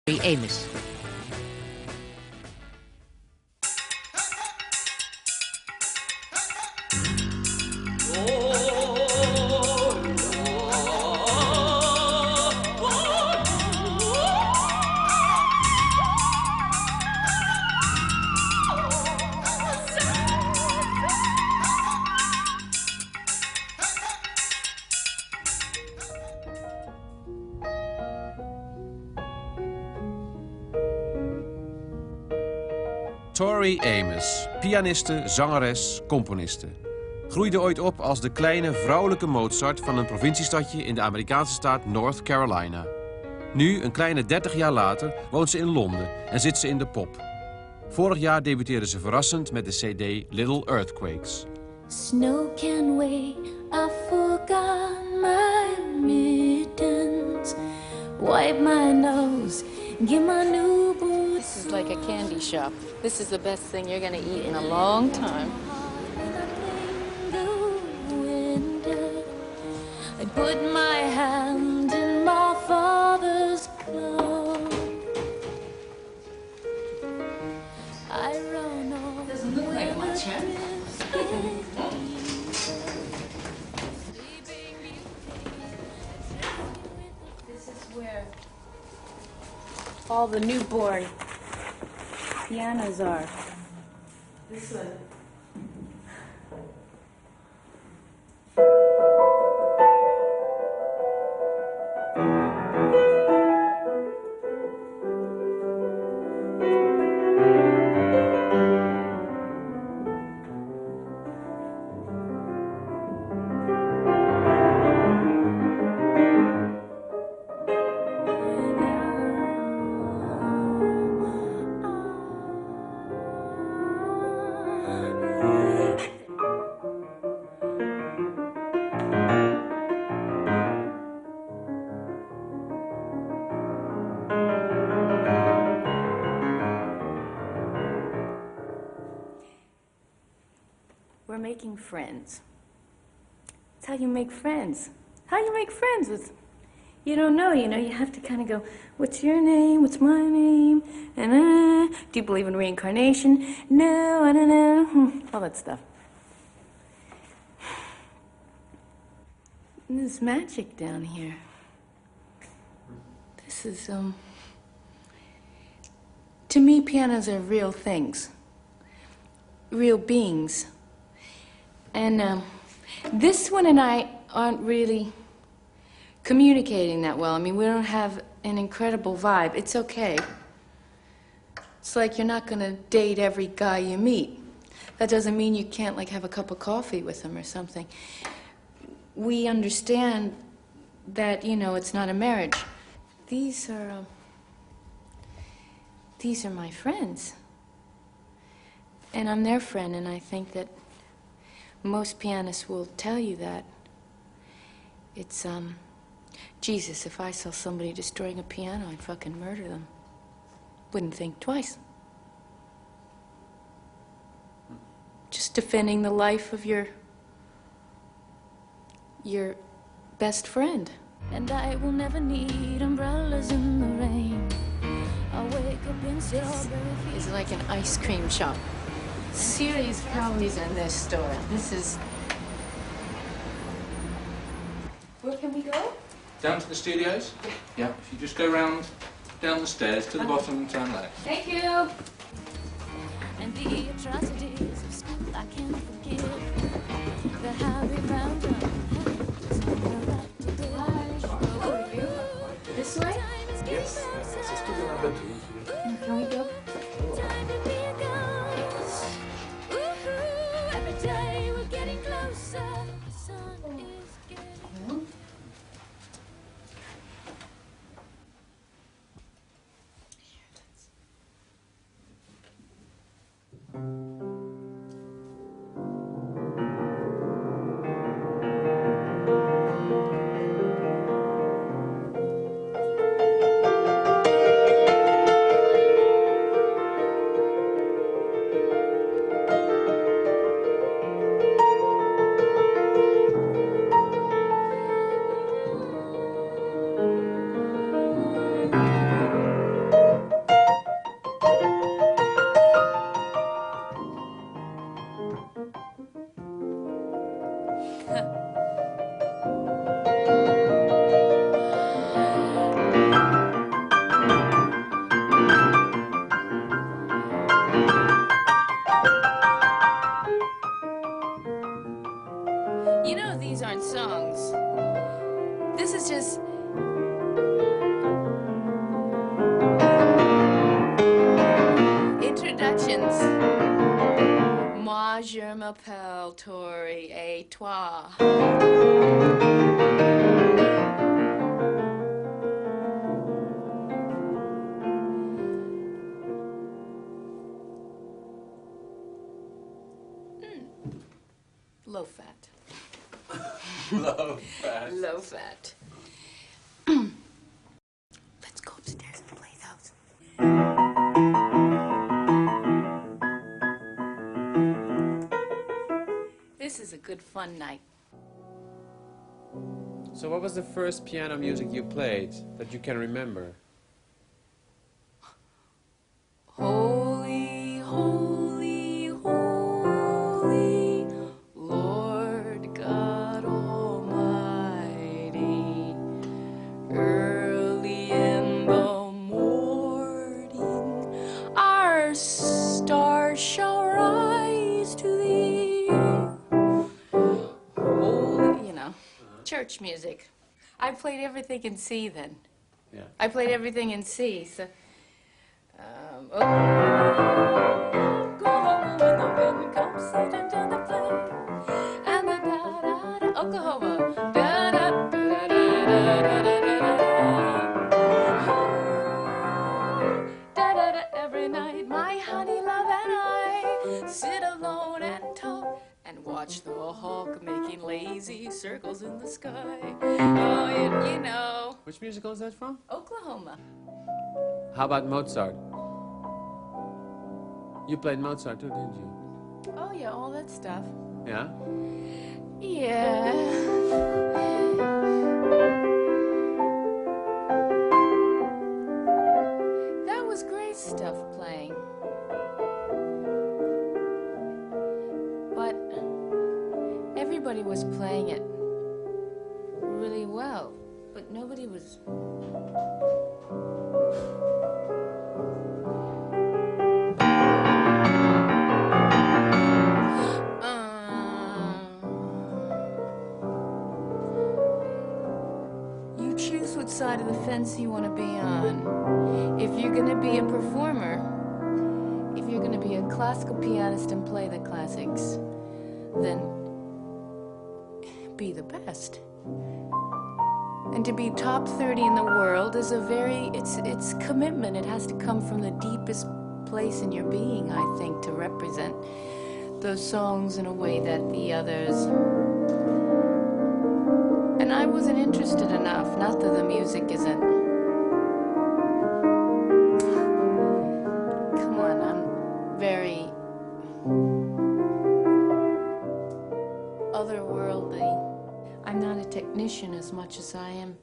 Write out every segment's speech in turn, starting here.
Amos. Tori Amos, pianiste, zangeres, componiste. Groeide ooit op als de kleine vrouwelijke Mozart van een provinciestadje in de Amerikaanse staat North Carolina. Nu, een kleine 30 jaar later, woont ze in Londen en zit ze in de pop. Vorig jaar debuteerde ze verrassend met de cd Little Earthquakes. Snow can wait, I forgot my mittens. Wipe my nose, get my new boots. This is like a candy shop. This is the best thing you're gonna eat in a long time. I put my hand in my father's glove. I run off. Doesn't look like much, huh? This is where all the newborn pianos are. This one. We're making friends. That's how you make friends. How you make friends with, you don't know, you have to kind of go, what's your name, what's my name, and do you believe in reincarnation? No, I don't know, all that stuff. And there's magic down here. This is, to me, pianos are real things, real beings. And this one and I aren't really communicating that well. I mean, we don't have an incredible vibe. It's okay. It's like you're not gonna date every guy you meet. That doesn't mean you can't, like, have a cup of coffee with him or something. We understand that, it's not a marriage. These are my friends. And I'm their friend, and I think that most pianists will tell you that. It's, Jesus, if I saw somebody destroying a piano, I'd fucking murder them. Wouldn't think twice. Just defending the life of your best friend. And I will never need umbrellas in the rain. I'll wake up in strawberry It's like an ice cream shop. Serious problems in this store. This is... Where can we go? Down to the studios? Yeah. If you just go round down the stairs to the bottom and turn left. Thank you. and the atrocities of school I can't forgive. The Harry round up This way? Yes. C'est studio number 2. Can we go? time to be a ghost. Ooh, every day we're getting closer. The sun is getting musicians. Moi, je m'appelle Tori, et toi? Low fat. Low fat. Low fat. Let's go upstairs and play those. This is a good fun night. So what was the first piano music you played that you can remember? Holy, holy, holy, Lord God Almighty. Early in the morning, our star shall rise to thee. Holy, church music. I played everything in C then. Yeah. I played everything in C, so... Go home when the wind comes sailing down the plain, and the da-da-da, Oklahoma, da-da-da-da-da-da-da, every night my honey love and I sit alone and talk and watch the hawk making lazy circles in the sky. Oh, you know. Which musical is that from? Oklahoma. How about Mozart? You played Mozart too, didn't you? Oh, yeah, all that stuff. Yeah? Yeah. That was great stuff playing. But everybody was playing it really well, but nobody was... You choose what side of the fence you want to be on. If you're going to be a performer, if you're going to be a classical pianist and play the classics, then be the best. And to be top 30 in the world is it's commitment. It has to come from the deepest place in your being, I think, to represent those songs in a way that the others... And I wasn't interested enough, not that the music isn't. Come on, I'm very otherworldly. I'm not a technician as much as I am.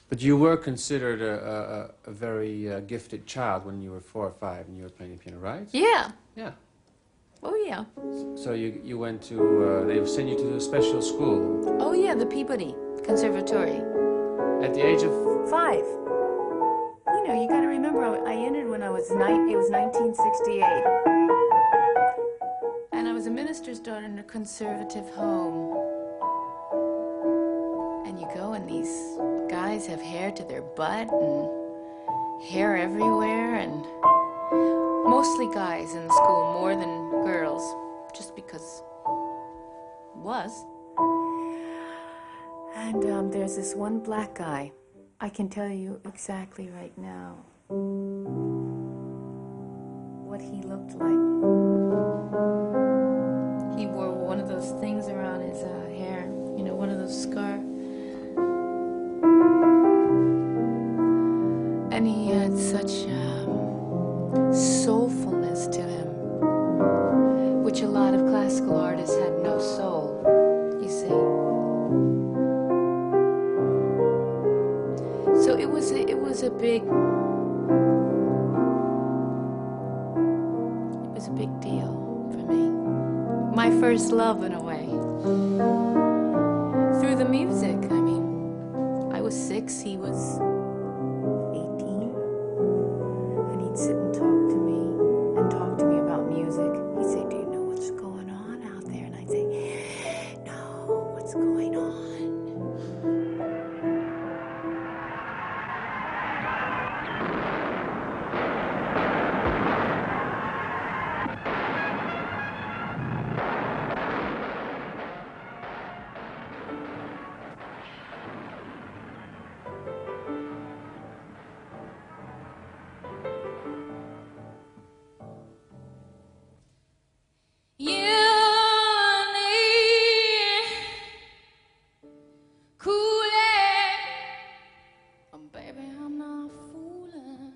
But you were considered a very gifted child when you were 4 or 5 and you were playing the piano, right? Yeah. Yeah. Oh, yeah. So you went to, they sent you to a special school. Oh, yeah, the Peabody Conservatory. At the age of... 5. You know, you gotta remember, I entered when I was it was 1968. And I was a minister's daughter in a conservative home. And you go and these guys have hair to their butt and hair everywhere, and mostly guys in the school more than girls, just because it was. And there's this one black guy. I can tell you exactly right now what he looked like. He wore one of those things around his hair, you know, one of those scarves. And he had such soulfulness to him, which a lot of classical artists had no soul, you see. So it was a big deal for me. My first love, in a way, through the music. I mean, I was 6, he was 18, and he'd sit and talk to me about music. He'd say, "Do you know what's going on out there?" And I'd say, "No, what's going on?" need cooling. Baby, I'm not fooling.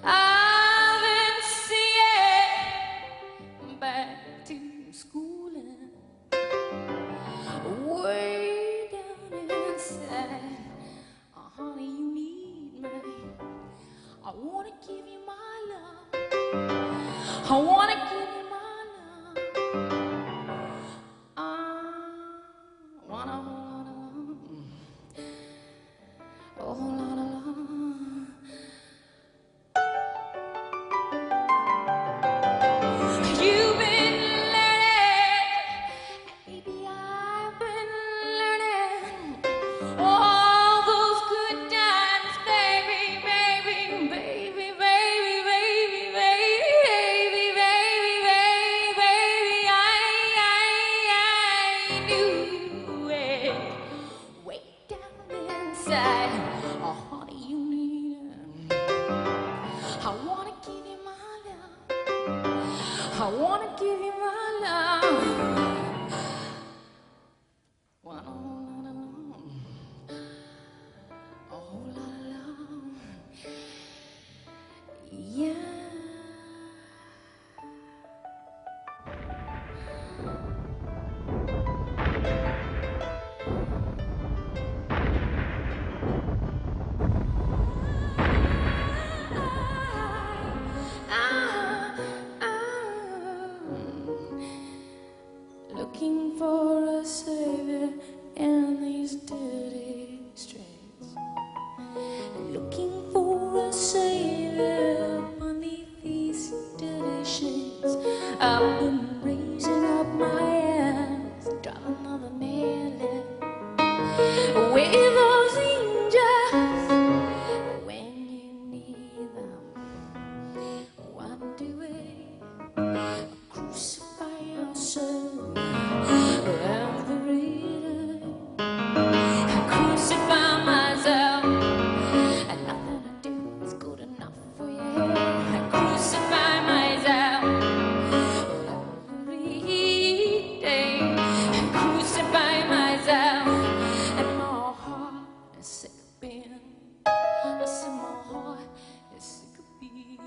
I've been seeing back to schooling. Way down inside, honey, you need me. I wanna give you my love. I wanna give you my love. I wanna hold on. Oh, la la la. You've been learning, baby, I've been learning all those good times, baby, baby, baby, baby, baby, baby, baby, baby, baby. I knew it way down inside. Oh, honey, you need it. I wanna give you my love. I wanna give you my love. Wanna hold on, oh la la, yeah. Looking for a savior in these dirty streets. Looking for a savior beneath these dirty sheets. I've been raising up my hands, drop another nail in. With those angels, when you need them, why do it? Crucify yourself every day. I crucify myself, and nothing I do is good enough for you. I crucify myself every day. I crucify myself, and my heart is sick of being. I said my heart is sick of being.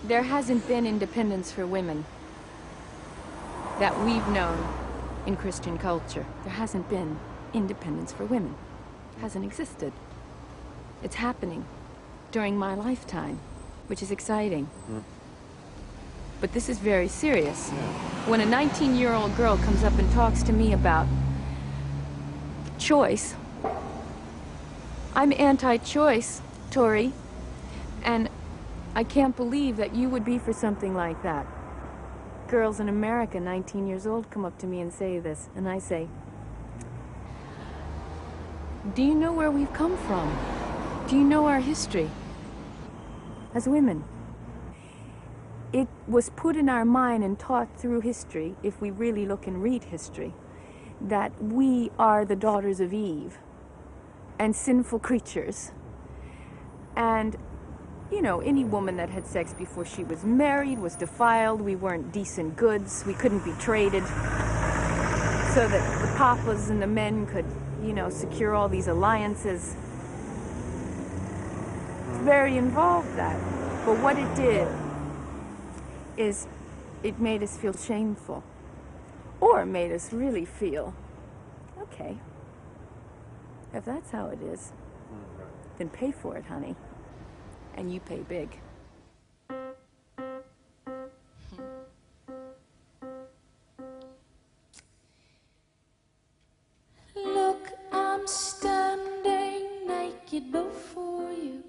There hasn't been independence for women that we've known in Christian culture. There hasn't been independence for women. It hasn't existed. It's happening during my lifetime, which is exciting. But this is very serious. When a 19-year-old girl comes up and talks to me about choice, I'm anti-choice, Tori, and I can't believe that you would be for something like that. Girls in America, 19 years old, come up to me and say this, and I say, do you know where we've come from? Do you know our history as women? It was put in our mind and taught through history, if we really look and read history, that we are the daughters of Eve and sinful creatures. And, you know, any woman that had sex before she was married was defiled. We weren't decent goods. We couldn't be traded so that the papas and the men could, you know, secure all these alliances. It's very involved, that. But what it did is it made us feel shameful, or made us really feel, okay, if that's how it is, then pay for it, honey, and you pay big. Look, I'm standing naked before you.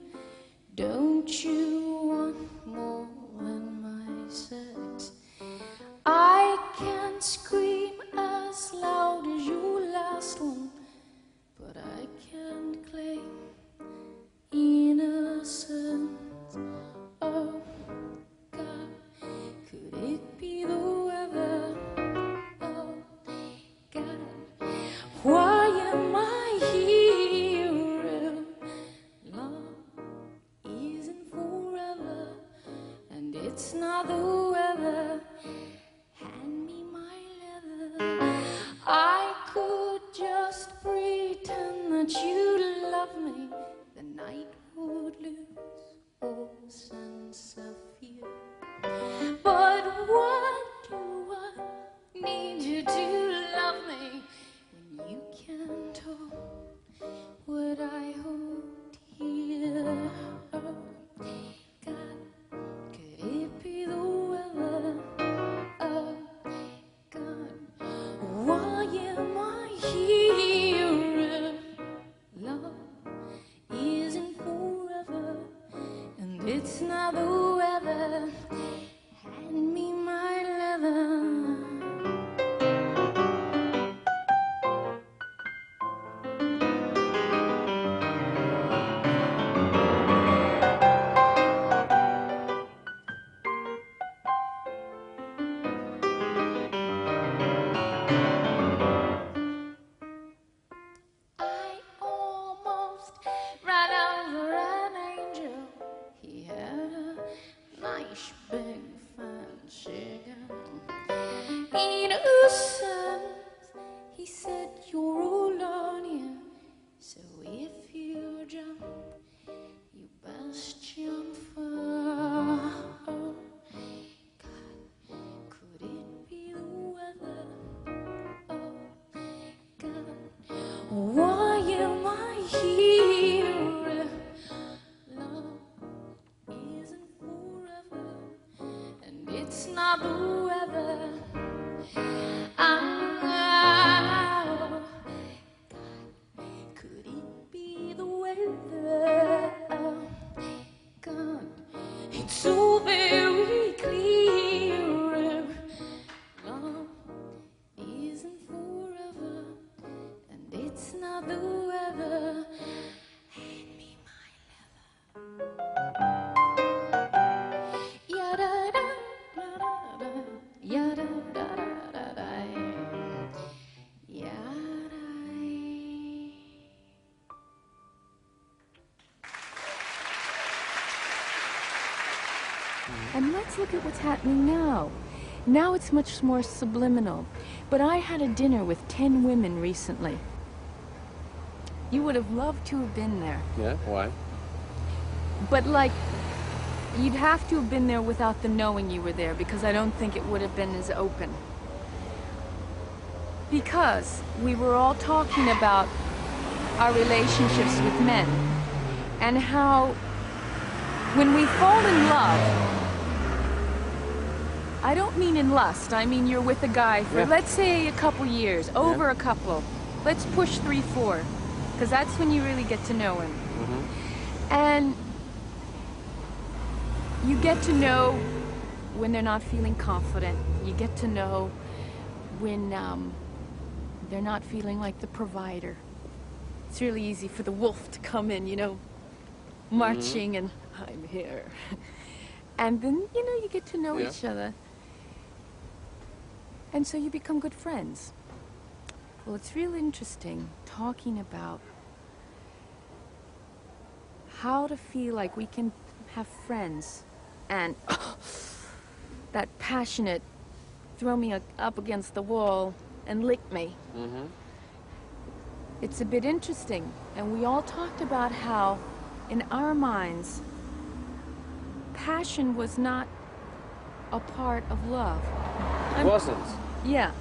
Don't you want more than my sex? I can scream as loud as your last one, but I can't claim innocence. it's not the weather. Hand me my leather. I could just pretend that you love me. The night would lose all sense of fear. But what do I need you to love me when you can't hold what I hold here? Oh, God, could it be the weather? Oh, God, why am I here? Love isn't forever, and it's not the weather. Hand me my leather. I almost ran over an angel. He had a nice big fancy gun. Innocent, he said, you're all on you. So if you jump, you best jump far. Oh, God, could it be the weather? Oh, God, why am I here? Love isn't forever, and it's not the weather. Oh, God, could it be the weather? Oh, God, it's so very clear. Love isn't forever, and it's not the weather. Hand me my leather. Ya-da-da-da-da-da. Ya-da-da-da-da-da. Ya-da. And let's look at what's happening now. Now it's much more subliminal. But I had a dinner with 10 women recently. You would have loved to have been there. Yeah, why? But like, you'd have to have been there without the knowing you were there, because I don't think it would have been as open. Because we were all talking about our relationships with men and how when we fall in love, I don't mean in lust, I mean you're with a guy for, let's say, a couple years, over a couple. Let's push 3, 4, because that's when you really get to know him. And you get to know when they're not feeling confident. You get to know when they're not feeling like the provider. It's really easy for the wolf to come in, you know, marching and I'm here. And then, you know, you get to know each other. And so you become good friends. Well, it's real interesting talking about how to feel like we can have friends and that passionate throw me up against the wall and lick me. It's a bit interesting. And we all talked about how in our minds passion was not a part of love. It wasn't. Yeah.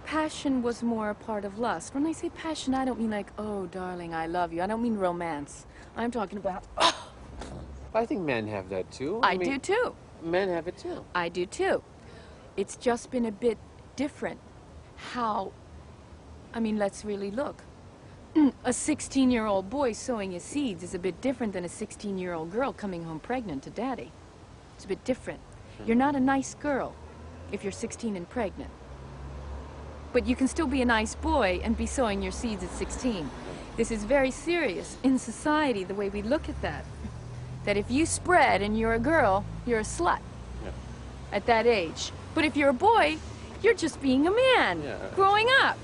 Passion was more a part of lust. When I say passion, I don't mean like, oh, darling, I love you. I don't mean romance. I'm talking about, I think men have that too. I do too. Men have it too. I do too. It's just been a bit different how, I mean, let's really look. A 16-year-old boy sowing his seeds is a bit different than a 16-year-old girl coming home pregnant to daddy. It's a bit different. You're not a nice girl if you're 16 and pregnant. But you can still be a nice boy and be sowing your seeds at 16. This is very serious in society, the way we look at that. That if you spread and you're a girl, you're a slut at that age. But if you're a boy, you're just being a man, growing up.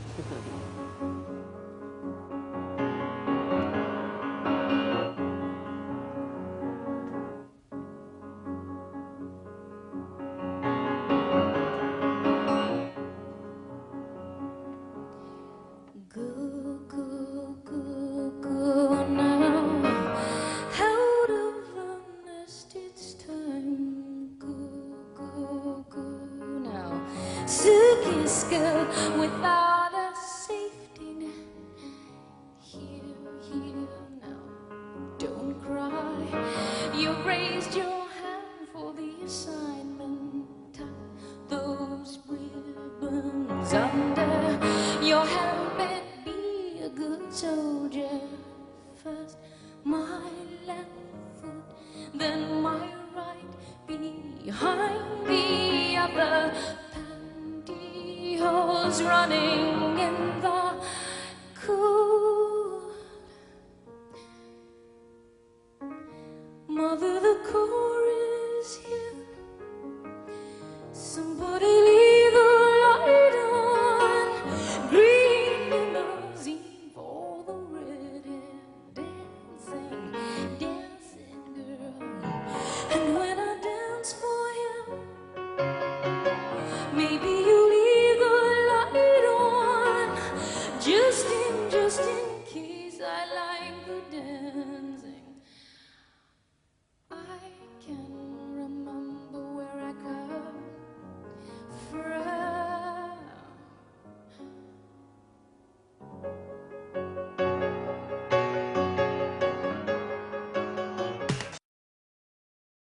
raised your hand for the assignment. Tuck those ribbons under your helmet. Be a good soldier. First my left foot, then my right behind the other. Pantyhose running in